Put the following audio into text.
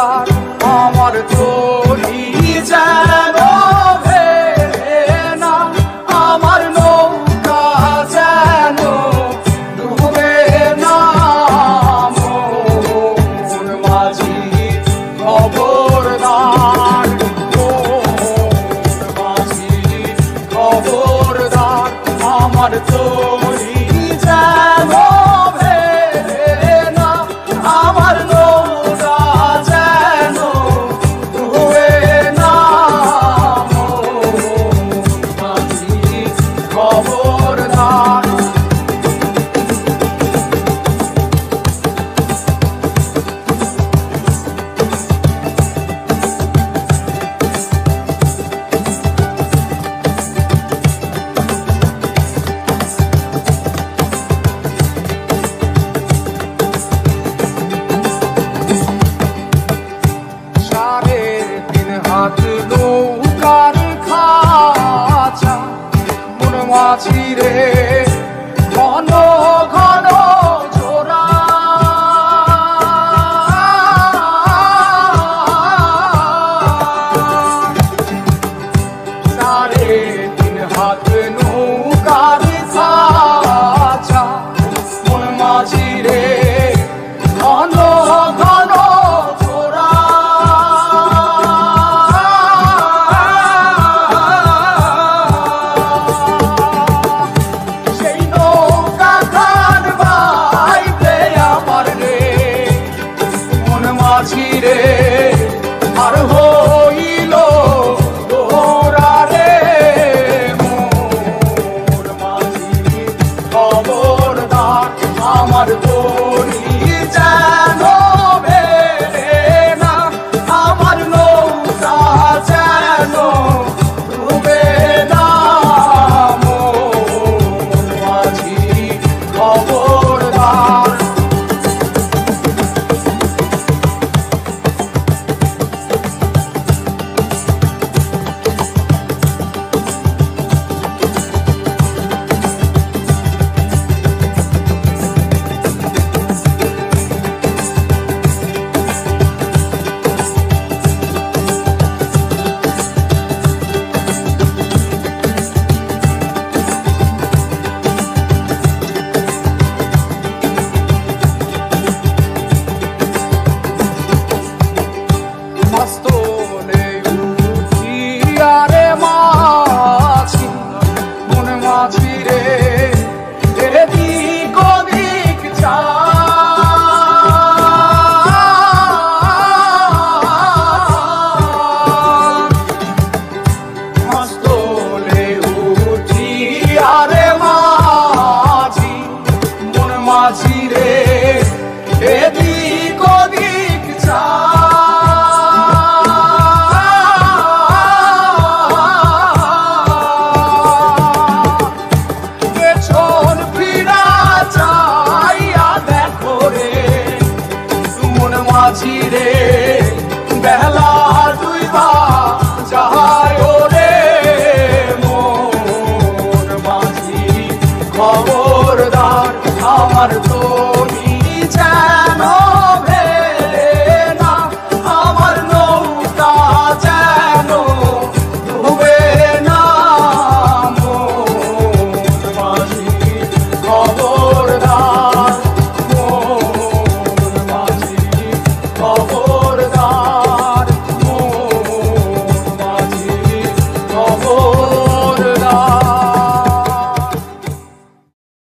খবরদার আমার তরি যেন ভেড়ে না, আমার নৌকা যেন ডুবে না। মোহন মাঝি খবরদার, মোহন মাঝি খবরদার আমার তরি যেন ভেড়ে না, আমার নৌকা যেন ডুবে না। মোহন মাঝি খবরদার। হাত নৌকার খাঁচা মন মাঝি রে ঘন ঘন জোড়া, সাড়ে তিন হাত নৌকার খাঁচা মন মাঝি রে ঘন ঘন মাঝি রে আর হইল দোরা রে। মোর মাঝি খবরদার আমার তরি যেন ভেড়ে না, আমার নৌকা যেন ডুবে না। মোর মাঝি খবরদার। মাঝি রে এদিক ওদিক যা, মস্তলে উঠি আরে মাঝি মন মাঝি রে এদিক ওদিক যা। মাঝি রে বেলা দুইবা যায় রে। মোর মাঝি খবরদার আমার তরি যেন